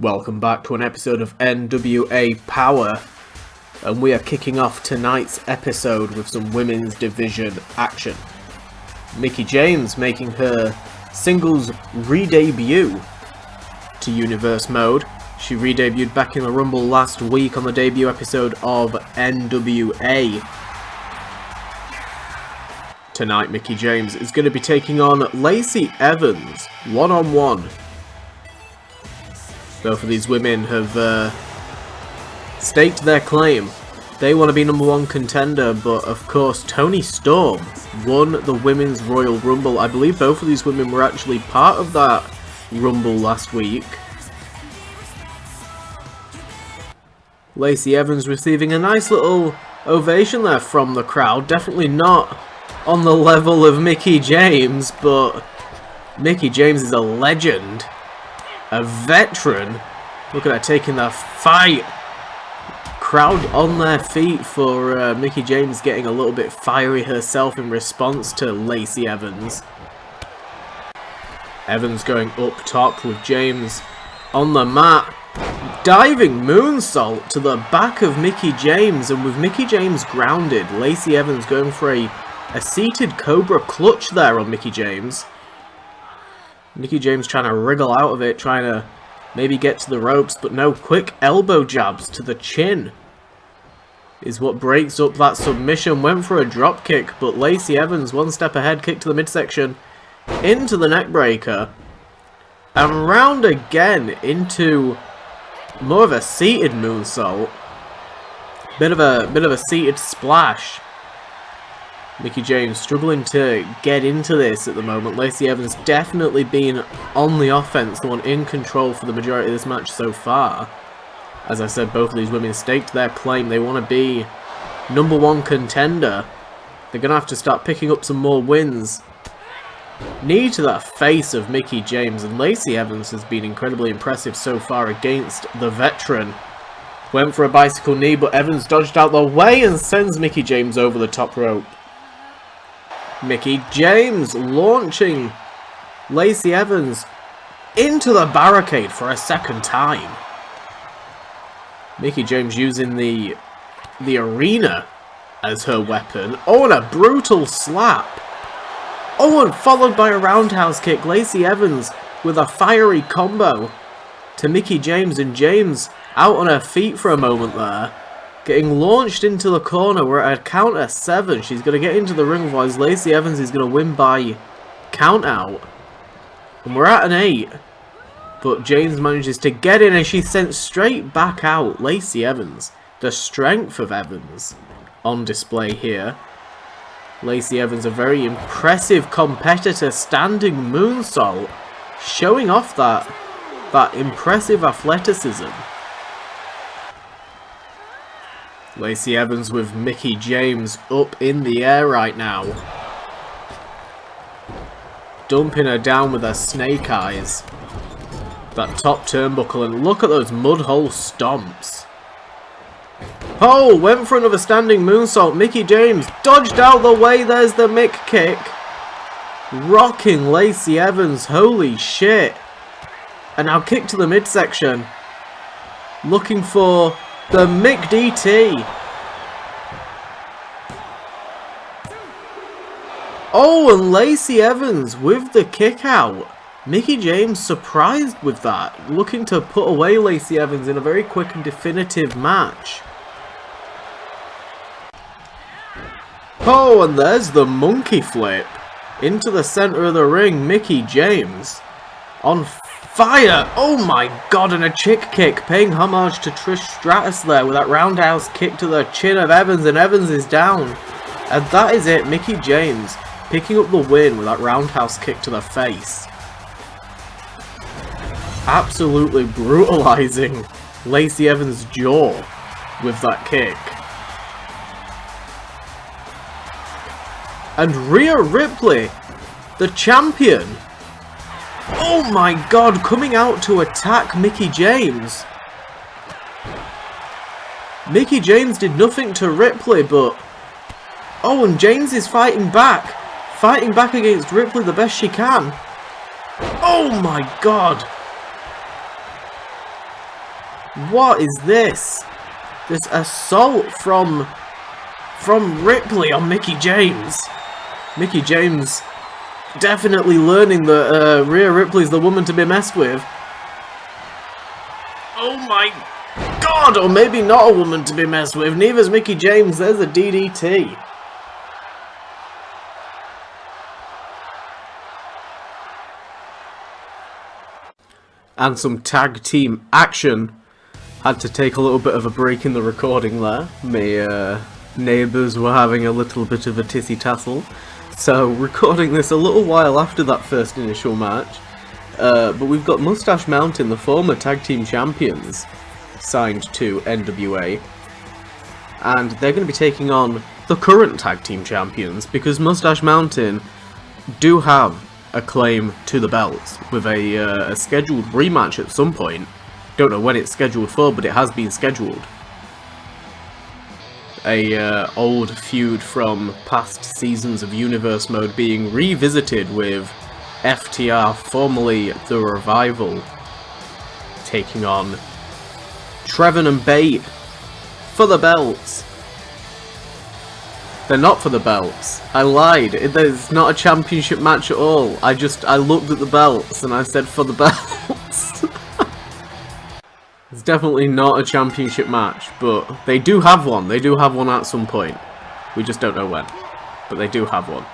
Welcome back to an episode of NWA Power, and we are kicking off tonight's episode with some women's division action. Mickie James making her singles re-debut to Universe Mode. She re-debuted back in the Rumble last week on the debut episode of NWA. Tonight, Mickie James is going to be taking on Lacey Evans, one-on-one. Both of these women have staked their claim. They want to be #1 contender, but of course Toni Storm won the Women's Royal Rumble. I believe both of these women were actually part of that Rumble last week. Lacey Evans receiving a nice little ovation there from the crowd. Definitely not on the level of Mickie James, but Mickie James is a legend. A veteran. Look at her taking the fight. Crowd on their feet for Mickie James getting a little bit fiery herself in response to Lacey Evans. Evans going up top with James on the mat. Diving moonsault to the back of Mickie James, and with Mickie James grounded, Lacey Evans going for a seated Cobra clutch there on Mickie James. Mickie James trying to wriggle out of it, trying to maybe get to the ropes, but no, quick elbow jabs to the chin is what breaks up that submission. Went for a drop kick, but Lacey Evans one step ahead, kick to the midsection, into the neck breaker, and round again into more of a seated moonsault. Bit of a seated splash. Mickie James struggling to get into this at the moment. Lacey Evans definitely being on the offense, the one in control for the majority of this match so far. As I said, both of these women staked their claim. They want to be #1 contender. They're going to have to start picking up some more wins. Knee to that face of Mickie James, and Lacey Evans has been incredibly impressive so far against the veteran. Went for a bicycle knee, but Evans dodged out the way and sends Mickie James over the top rope. Mickie James launching Lacey Evans into the barricade for a second time. Mickie James using the arena as her weapon. Oh, and a brutal slap. Oh, and followed by a roundhouse kick. Lacey Evans with a fiery combo to Mickie James, and James out on her feet for a moment there. Getting launched into the corner. We're at a count of 7. She's going to get into the ring, otherwise Lacey Evans is going to win by count out. And we're at an 8. But James manages to get in, and she's sent straight back out. Lacey Evans. The strength of Evans on display here. Lacey Evans, a very impressive competitor. Standing moonsault. Showing off that impressive athleticism. Lacey Evans with Mickie James up in the air right now. Dumping her down with her snake eyes. That top turnbuckle, and look at those mud hole stomps. Oh, went for another standing moonsault. Mickie James dodged out the way. There's the Mick kick. Rocking Lacey Evans. Holy shit. And now kick to the midsection. Looking for the Mick DT. Oh, and Lacey Evans with the kick out. Mickie James surprised with that. Looking to put away Lacey Evans in a very quick and definitive match. Oh, and there's the monkey flip into the center of the ring. Mickie James on fire! Oh my god, and a chick kick, paying homage to Trish Stratus there with that roundhouse kick to the chin of Evans, and Evans is down. And that is it, Mickie James picking up the win with that roundhouse kick to the face. Absolutely brutalizing Lacey Evans' jaw with that kick. And Rhea Ripley, the champion. Oh my god, coming out to attack Mickie James. Mickie James did nothing to Ripley, but... Oh, and James is fighting back. Fighting back against Ripley the best she can. Oh my god. What is this? This assault from Ripley on Mickie James. Mickie James definitely learning that Rhea Ripley's the woman to be messed with. Oh my god! Or maybe not a woman to be messed with. Neither's Mickie James. There's a DDT. And some tag team action. Had to take a little bit of a break in the recording there. My neighbours were having a little bit of a tissy tassel. So recording this a little while after that first initial match. But we've got Mustache Mountain, the former tag team champions, signed to NWA. And they're going to be taking on the current tag team champions, because Mustache Mountain do have a claim to the belts with a scheduled rematch at some point. Don't know when it's scheduled for, but it has been scheduled. A old feud from past seasons of Universe Mode being revisited with FTR, formerly The Revival, taking on Trevin and Bate for the belts. They're not for the belts. I lied. It's not a championship match at all. I looked at the belts and I said for the belts. It's definitely not a championship match, but they do have one. They do have one at some point. We just don't know when. But they do have one.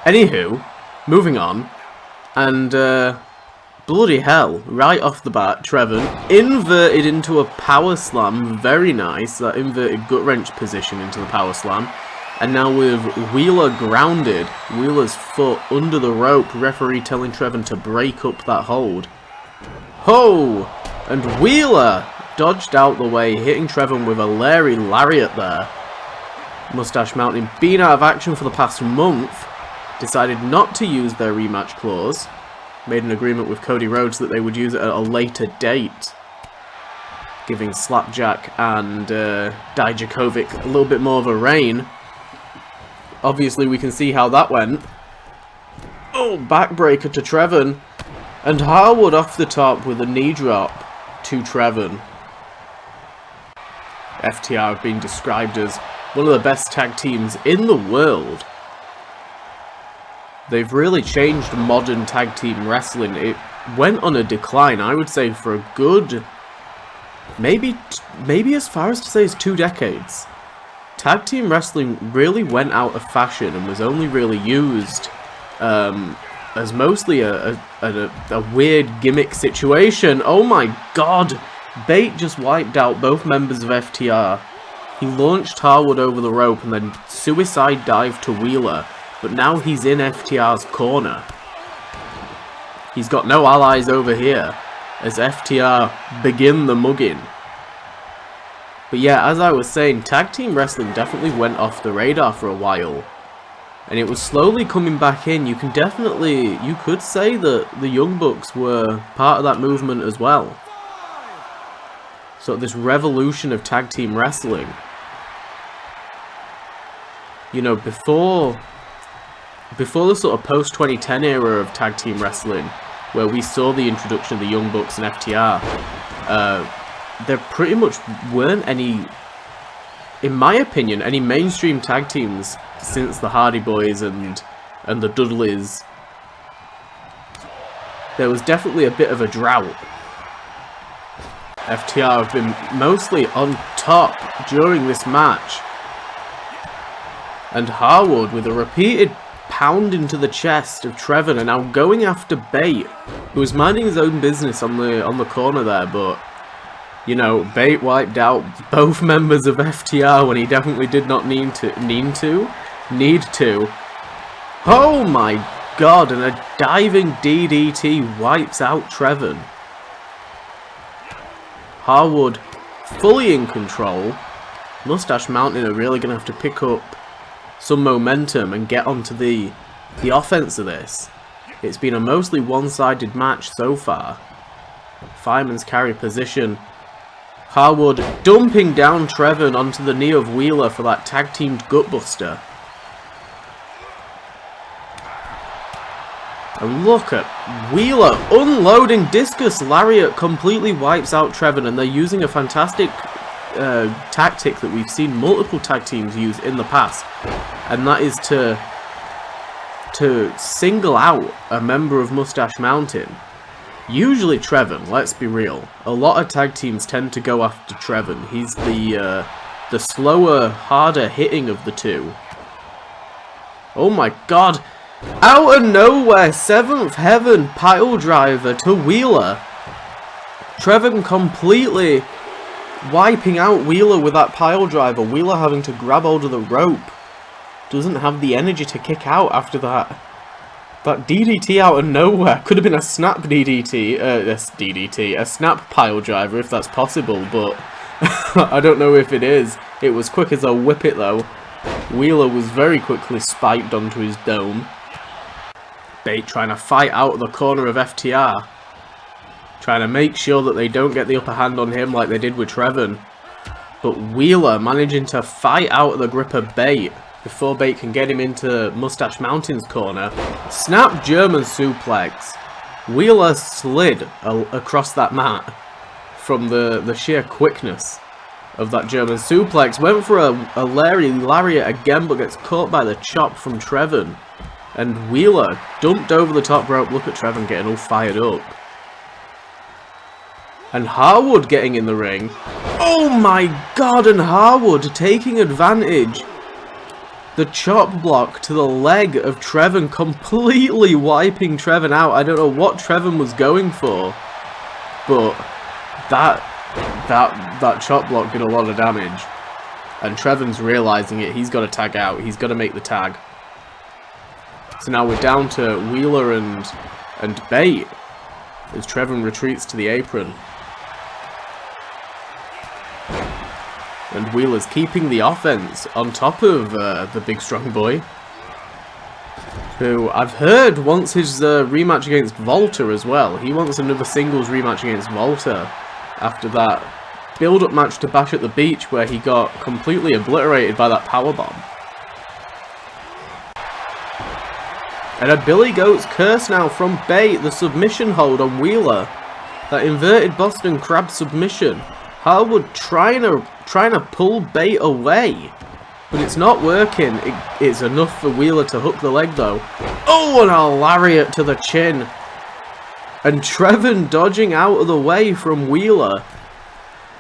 Anywho, moving on. And, bloody hell, right off the bat, Trevin inverted into a power slam. Very nice. That inverted gut wrench position into the power slam. And now with Wheeler grounded, Wheeler's foot under the rope, referee telling Trevin to break up that hold. Ho! And Wheeler dodged out the way, hitting Trevin with a Larry Lariat there. Mustache Mountain, been out of action for the past month, decided not to use their rematch clause. Made an agreement with Cody Rhodes that they would use it at a later date, giving Slapjack and Diokovic a little bit more of a reign. Obviously, we can see how that went. Oh, backbreaker to Trevin. And Harwood off the top with a knee drop to Trevin. FTR have been described as one of the best tag teams in the world. They've really changed modern tag team wrestling. It went on a decline, I would say, for a good, maybe as far as to say as 2 decades. Tag team wrestling really went out of fashion and was only really used as mostly a weird gimmick situation. Oh my god! Bate just wiped out both members of FTR. He launched Harwood over the rope and then suicide dived to Wheeler, but now he's in FTR's corner. He's got no allies over here as FTR begin the mugging. But yeah, as I was saying, tag team wrestling definitely went off the radar for a while. And it was slowly coming back in. You could say that the Young Bucks were part of that movement as well. So this revolution of tag team wrestling. You know, before the sort of post-2010 era of tag team wrestling, where we saw the introduction of the Young Bucks and FTR, there pretty much weren't any, in my opinion, any mainstream tag teams since the Hardy Boys and the Dudleys. There was definitely a bit of a drought. FTR have been mostly on top during this match. And Harwood with a repeated pound into the chest of Trevin, and now going after Bate, who was minding his own business on the corner there, but you know, Bate wiped out both members of FTR when he definitely did not need to. Oh my god, and a diving DDT wipes out Trevin. Harwood fully in control. Mustache Mountain are really going to have to pick up some momentum and get onto the offense of this. It's been a mostly one-sided match so far. Fireman's carry position. Harwood dumping down Trevin onto the knee of Wheeler for that tag-teamed gutbuster. And look at Wheeler unloading discus lariat, completely wipes out Trevin, and they're using a fantastic tactic that we've seen multiple tag teams use in the past, and that is to single out a member of Mustache Mountain. Usually Trevin, let's be real. A lot of tag teams tend to go after Trevin. He's the slower, harder hitting of the two. Oh my god. Out of nowhere, 7th Heaven pile driver to Wheeler. Trevin completely wiping out Wheeler with that pile driver. Wheeler having to grab hold of the rope. Doesn't have the energy to kick out after that. That DDT out of nowhere. Could have been a snap DDT. A snap pile driver if that's possible, but I don't know if it is. It was quick as a whip it though. Wheeler was very quickly spiked onto his dome. Bate trying to fight out of the corner of FTR. Trying to make sure that they don't get the upper hand on him like they did with Trevin. But Wheeler managing to fight out of the grip of Bate before Bate can get him into Mustache Mountain's corner. Snap German suplex. Wheeler slid across that mat from the sheer quickness of that German suplex. Went for a lariat again, but gets caught by the chop from Trevin. And Wheeler dumped over the top rope. Look at Trevin getting all fired up. And Harwood getting in the ring. Oh my god, and Harwood taking advantage. The chop block to the leg of Trevin, completely wiping Trevin out. I don't know what Trevin was going for, but that chop block did a lot of damage. And Trevin's realizing it. He's got to tag out. He's got to make the tag. So now we're down to Wheeler and Bate as Trevin retreats to the apron. And Wheeler's keeping the offense on top of the big strong boy, who I've heard wants his rematch against Volta as well. He wants another singles rematch against Volta after that build-up match to Bash at the Beach where he got completely obliterated by that powerbomb. And a Billy Goat's curse now from Bate, the submission hold on Wheeler. That inverted Boston Crab submission. Harwood trying to pull Bate away, but it's not working. It's enough for Wheeler to hook the leg though. Oh, and a lariat to the chin. And Trevin dodging out of the way from Wheeler.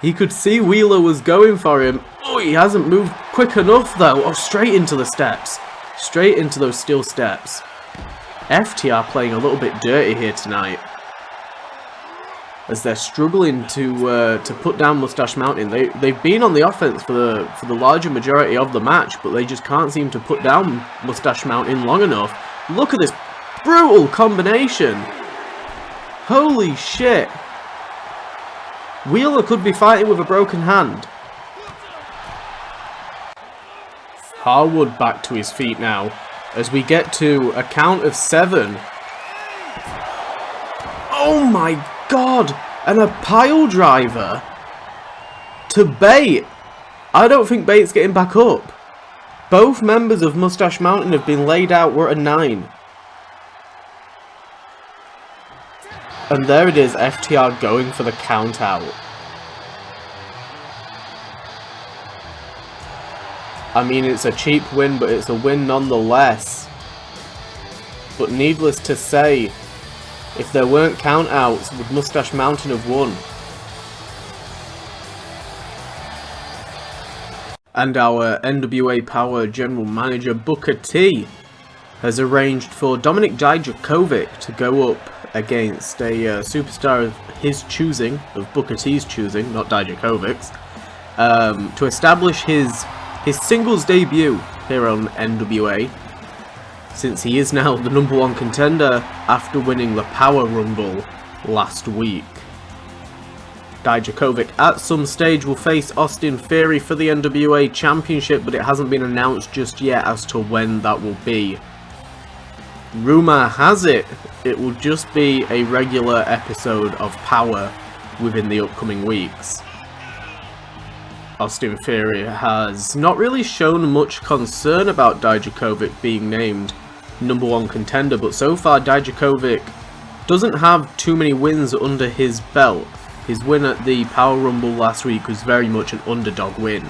He could see Wheeler was going for him. Oh, he hasn't moved quick enough though. Oh, straight into the steps. Straight into those steel steps. FTR playing a little bit dirty here tonight, as they're struggling to put down Mustache Mountain. They've been on the offense for the larger majority of the match, but they just can't seem to put down Mustache Mountain long enough. Look at this brutal combination. Holy shit. Wheeler could be fighting with a broken hand. Harwood back to his feet now, as we get to a count of 7. Oh my god! And a pile driver to Bate. I don't think Bate's getting back up. Both members of Mustache Mountain have been laid out. We're at a 9. And there it is, FTR going for the count out. I mean, it's a cheap win, but it's a win nonetheless. But needless to say, if there weren't countouts, would Mustache Mountain have won? And our NWA Power General Manager Booker T has arranged for Dominic Diokovic to go up against a superstar of his choosing, of Booker T's choosing, not Dijakovic's, to establish his singles debut here on NWA, since he is now the #1 contender after winning the Power Rumble last week. Dijakovic at some stage will face Austin Theory for the NWA Championship, but it hasn't been announced just yet as to when that will be. Rumour has it will just be a regular episode of Power within the upcoming weeks. Austin Theory has not really shown much concern about Dijakovic being named #1 contender, but so far Diokovic doesn't have too many wins under his belt. His win at the Power Rumble last week was very much an underdog win,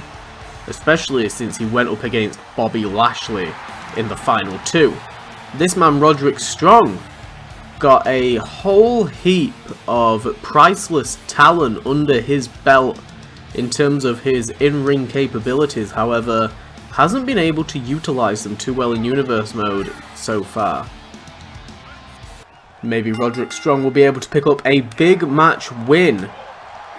especially since he went up against Bobby Lashley in the final 2. This man Roderick Strong got a whole heap of priceless talent under his belt in terms of his in-ring capabilities, however, hasn't been able to utilize them too well in Universe mode so far. Maybe Roderick Strong will be able to pick up a big match win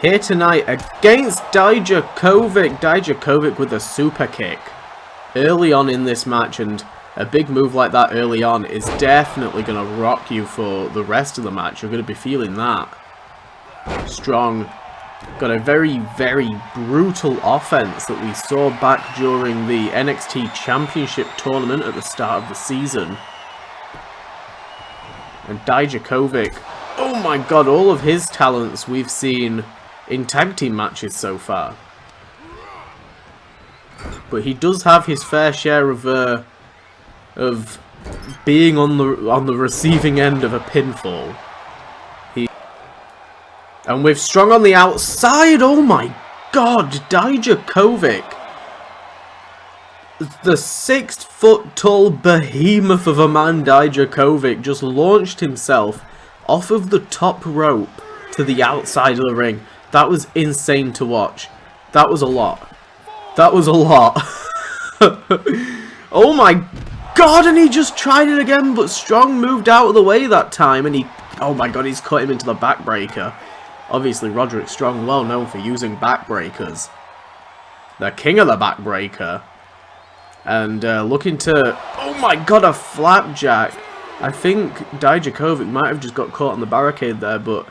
here tonight against Diokovic. Diokovic with a super kick early on in this match, and a big move like that early on is definitely going to rock you for the rest of the match. You're going to be feeling that. Strong got a very, very brutal offense that we saw back during the NXT Championship tournament at the start of the season. And Diokovic, oh my god, all of his talents we've seen in tag team matches so far. But he does have his fair share of being on the receiving end of a pinfall. And with Strong on the outside, oh my god, Diokovic, the 6-foot-tall behemoth of a man Diokovic, just launched himself off of the top rope to the outside of the ring. That was insane to watch. That was a lot. That was a lot. Oh my god, and he just tried it again, but Strong moved out of the way that time, and oh my god, he's cut him into the backbreaker. Obviously, Roderick Strong, well known for using backbreakers. The king of the backbreaker. And looking to, oh my god, a flapjack. I think Diokovic might have just got caught on the barricade there, but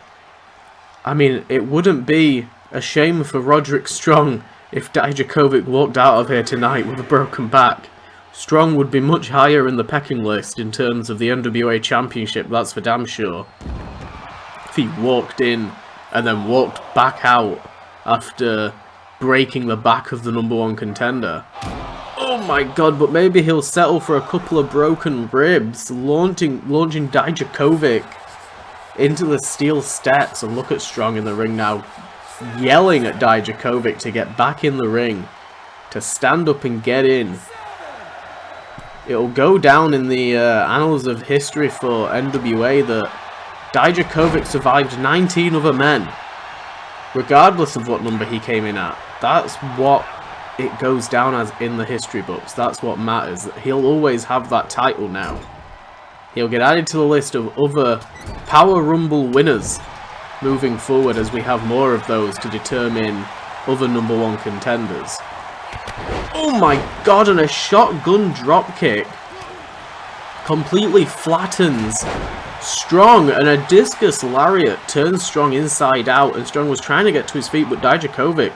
I mean, it wouldn't be a shame for Roderick Strong if Diokovic walked out of here tonight with a broken back. Strong would be much higher in the pecking list in terms of the NWA Championship, that's for damn sure. If he walked in and then walked back out after breaking the back of the #1 contender. Oh my god, but maybe he'll settle for a couple of broken ribs, launching Diokovic into the steel steps. And look at Strong in the ring now, yelling at Diokovic to get back in the ring, to stand up and get in. It'll go down in the annals of history for NWA that Diokovic survived 19 other men, regardless of what number he came in at. That's what it goes down as in the history books. That's what matters. He'll always have that title now. He'll get added to the list of other Power Rumble winners moving forward as we have more of those to determine other #1 contenders. Oh my god, and a shotgun dropkick completely flattens Strong, and a discus lariat turns Strong inside out, and Strong was trying to get to his feet, but Diokovic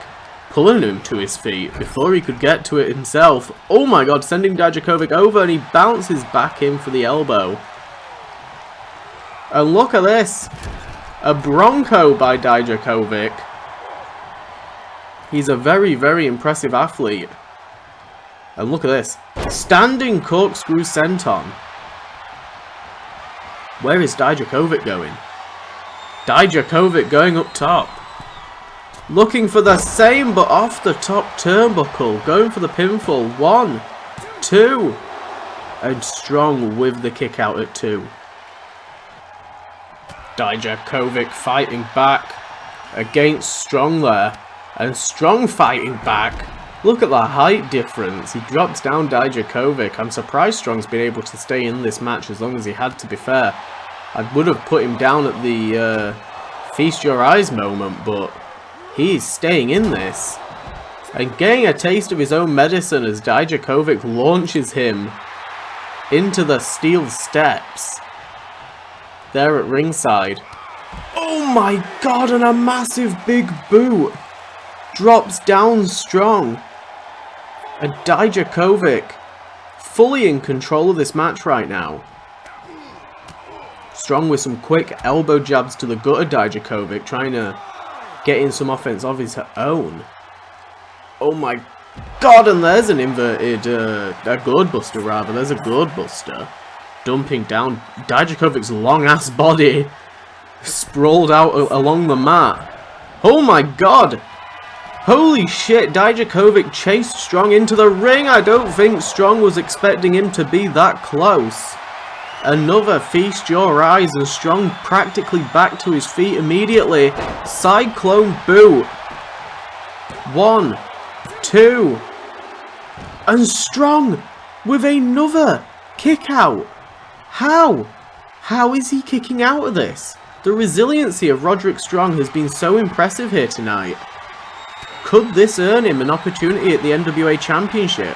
pulling him to his feet before he could get to it himself. Oh my god, sending Diokovic over, and he bounces back in for the elbow. And look at this, a Bronco by Diokovic. He's a very, very impressive athlete. And look at this, standing corkscrew senton. Where is Diokovic going? Diokovic going up top. Looking for the same, but off the top turnbuckle. Going for the pinfall. 1, 2. And Strong with the kick out at 2. Diokovic fighting back against Strong there. And Strong fighting back. Look at the height difference. He drops down Diokovic. I'm surprised Strong's been able to stay in this match as long as he had, to be fair. I would have put him down at the feast your eyes moment, but he's staying in this. And getting a taste of his own medicine as Diokovic launches him into the steel steps there at ringside. Oh my god, and a massive big boot drops down Strong. And Diokovic fully in control of this match right now. Strong with some quick elbow jabs to the gut of Diokovic, trying to get in some offense of his own. Oh my god, and there's an inverted, a gourd buster rather, there's a gourd buster. dumping down. Dijakovic's long-ass body sprawled out along the mat. Oh my god! Holy shit, Dijakovic chased Strong into the ring. I don't think Strong was expecting him to be that close. Another feast your eyes, and Strong practically back to his feet immediately. Cyclone boot. 1, 2. And Strong with another kick out. How? How is he kicking out of this? The resiliency of Roderick Strong has been so impressive here tonight. Could this earn him an opportunity at the NWA Championship?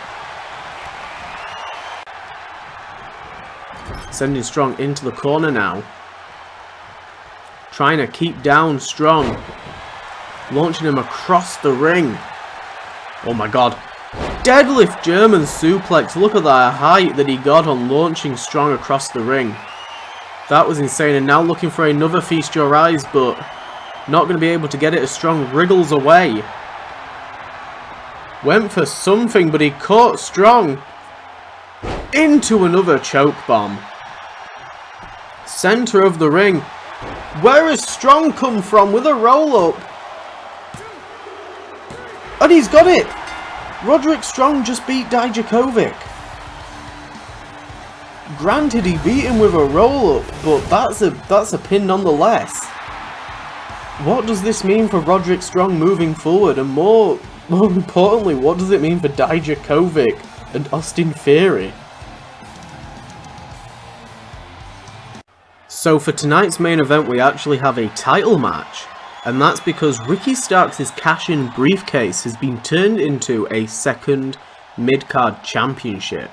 Sending Strong into the corner now. Trying to keep down Strong. Launching him across the ring. Oh my god. Deadlift German suplex. Look at the height that he got on launching Strong across the ring. That was insane. And now looking for another feast your eyes, but not going to be able to get it as Strong wriggles away. Went for something, but he caught Strong into another choke bomb. Center of the ring. Where has Strong come from with a roll up? And he's got it. Roderick Strong just beat Dijakovic. Granted, he beat him with a roll-up, but that's a pin nonetheless. What does this mean for Roderick Strong moving forward? And more importantly, what does it mean for Dijakovic and Austin Theory? So for tonight's main event, we actually have a title match. And that's because Ricky Starks' cash-in briefcase has been turned into a second mid-card championship.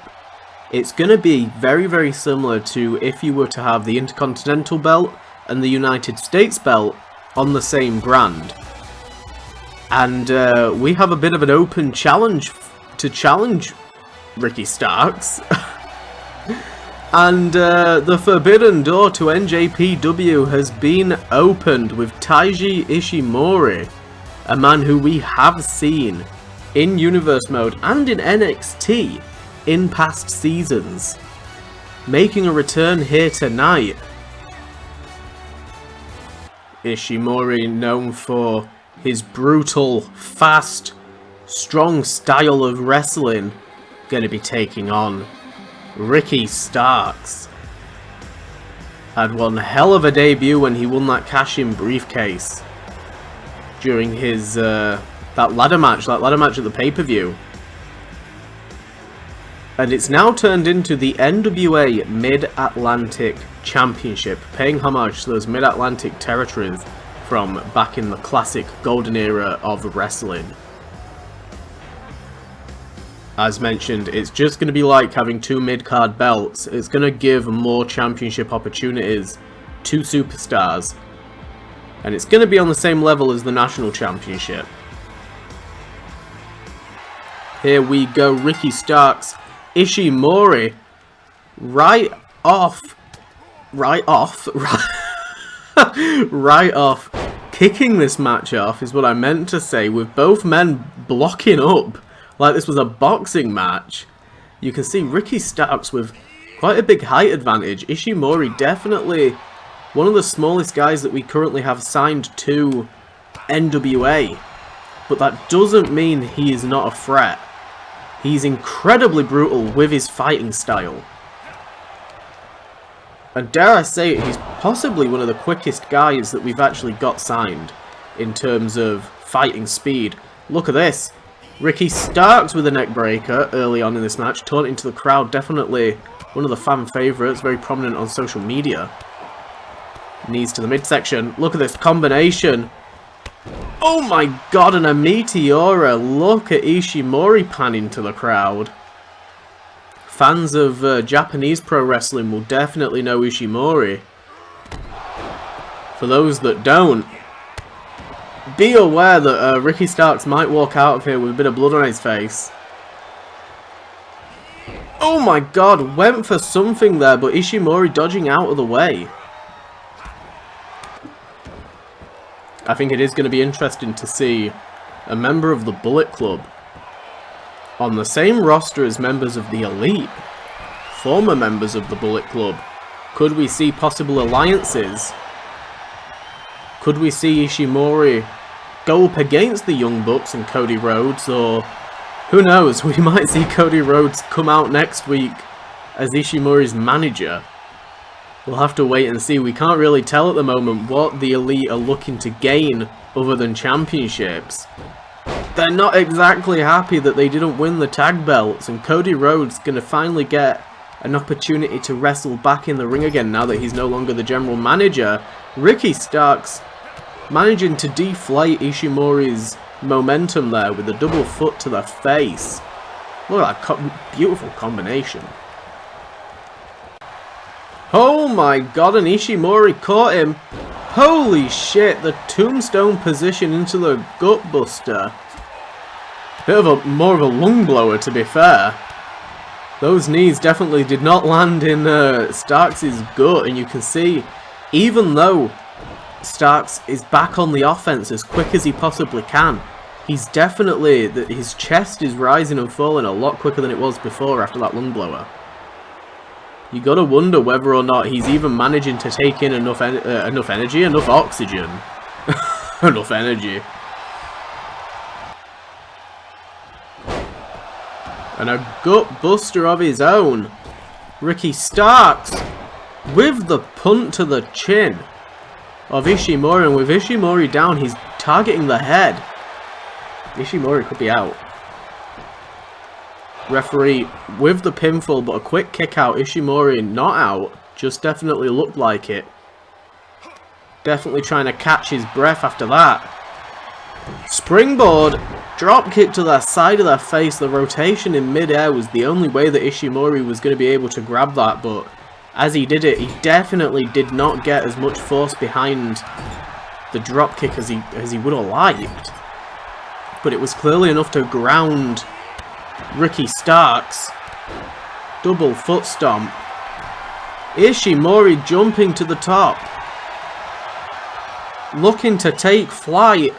It's going to be very, very similar to if you were to have the Intercontinental belt and the United States belt on the same brand. And we have a bit of an open challenge to challenge Ricky Starks. And the forbidden door to NJPW has been opened with Taiji Ishimori, a man who we have seen in Universe Mode and in NXT in past seasons, making a return here tonight. Ishimori, known for his brutal, fast, strong style of wrestling, going to be taking on Ricky Starks. Had one hell of a debut when he won that cash-in briefcase during his that ladder match at the pay-per-view. And it's now turned into the NWA Mid-Atlantic Championship, paying homage to those Mid-Atlantic territories from back in the classic golden era of wrestling. As mentioned, it's just going to be like having two mid-card belts. It's going to give more championship opportunities to superstars. And it's going to be on the same level as the national championship. Here we go, Ricky Starks, Ishimori, right off, kicking this match off is what I meant to say, with both men blocking up like this was a boxing match. You can see Ricky Starks with quite a big height advantage. Ishimori definitely one of the smallest guys that we currently have signed to NWA. But that doesn't mean he is not a threat. He's incredibly brutal with his fighting style. And dare I say it, he's possibly one of the quickest guys that we've actually got signed in terms of fighting speed. Look at this. Ricky Starks with a neck breaker early on in this match, taunting to the crowd. Definitely one of the fan favourites, very prominent on social media. Knees to the midsection. Look at this combination. Oh my god, and a Meteora. Look at Ishimori panning to the crowd. Fans of Japanese pro wrestling will definitely know Ishimori. For those that don't, be aware that Ricky Starks might walk out of here with a bit of blood on his face. Oh my god, went for something there, but Ishimori dodging out of the way. I think it is going to be interesting to see a member of the Bullet Club on the same roster as members of the Elite former members of the Bullet Club? Could we see possible alliances? Could we see Ishimori go up against the Young Bucks and Cody Rhodes? Or who knows, we might see Cody Rhodes come out next week as Ishimori's manager. We'll have to wait and see. We can't really tell at the moment what the Elite are looking to gain other than championships. They're not exactly happy that they didn't win the tag belts, and Cody Rhodes going to finally get an opportunity to wrestle back in the ring again now that he's no longer the general manager. Ricky Starks managing to deflate Ishimori's momentum there with a double foot to the face. Look at that beautiful combination. Oh my god, and Ishimori caught him. Holy shit, the tombstone position into the gutbuster. Bit of more of a lung blower, to be fair. Those knees definitely did not land in Starks' gut, and you can see, even though Starks is back on the offense as quick as he possibly can, he's definitely, his chest is rising and falling a lot quicker than it was before after that lung blower. You gotta wonder whether or not he's even managing to take in enough energy, enough oxygen, enough energy. And a gut buster of his own. Ricky Starks with the punt to the chin of Ishimori, and with Ishimori down, he's targeting the head. Ishimori could be out. Referee with the pinfall, but a quick kick out. Ishimori not out, just definitely looked like it. Definitely trying to catch his breath after that. Springboard, drop kick to the side of their face. The rotation in midair was the only way that Ishimori was going to be able to grab that, but as he did it, he definitely did not get as much force behind the drop kick as he would have liked. But it was clearly enough to ground Ricky Starks. Double foot stomp. Ishimori jumping to the top, looking to take flight.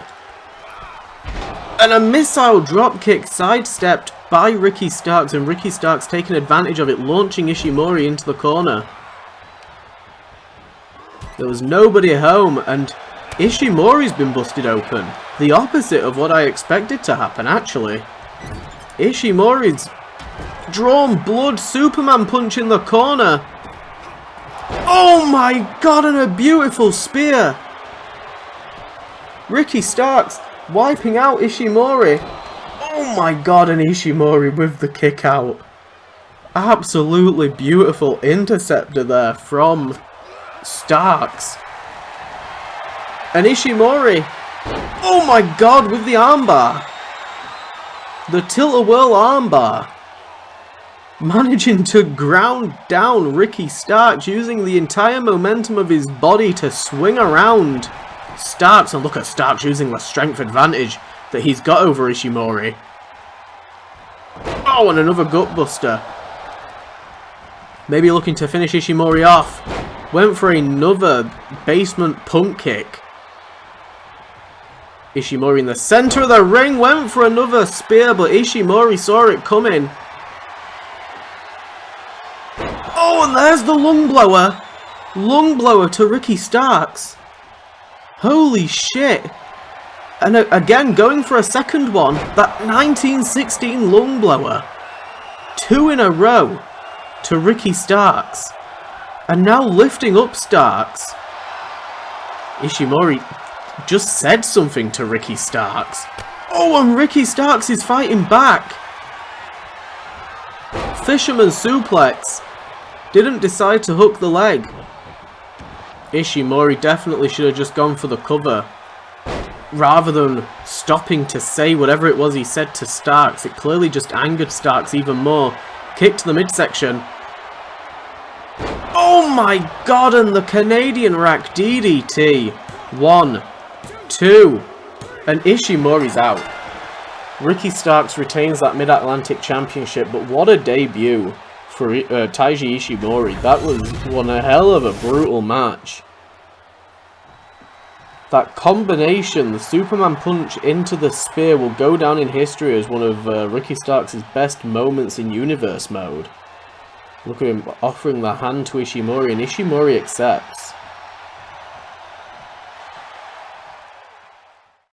And a missile dropkick sidestepped by Ricky Starks, and Ricky Starks taking advantage of it, launching Ishimori into the corner. There was nobody home, and Ishimori's been busted open. The opposite of what I expected to happen, actually. Ishimori's drawn blood, Superman punch in the corner. Oh my god, and a beautiful spear. Ricky Starks wiping out Ishimori. Oh my god, and Ishimori with the kick out. Absolutely beautiful interceptor there from Starks. And Ishimori, oh my god, with the armbar. The tilt-a-whirl armbar. Managing to ground down Ricky Starks, using the entire momentum of his body to swing around Starks. And look at Starks using the strength advantage that he's got over Ishimori. Oh, and another gutbuster. Maybe looking to finish Ishimori off. Went for another basement pump kick. Ishimori in the center of the ring, went for another spear, but Ishimori saw it coming. Oh, and there's the lung blower. Lung blower to Ricky Starks. Holy shit. And again, going for a second one. That 1916 lung blower. 2 in a row to Ricky Starks. And now lifting up Starks. Ishimori just said something to Ricky Starks. Oh, and Ricky Starks is fighting back. Fisherman suplex. Didn't decide to hook the leg. Ishimori definitely should have just gone for the cover, rather than stopping to say whatever it was he said to Starks. It clearly just angered Starks even more. Kick to the midsection. Oh my god, and the Canadian rack DDT. 1, 2, and Ishimori's out. Ricky Starks retains that Mid-Atlantic Championship, but what a debut for Taiji Ishimori. That was one hell of a brutal match. That combination, the Superman punch into the spear, will go down in history as one of Ricky Starks' best moments in Universe mode. Look at him offering the hand to Ishimori, and Ishimori accepts.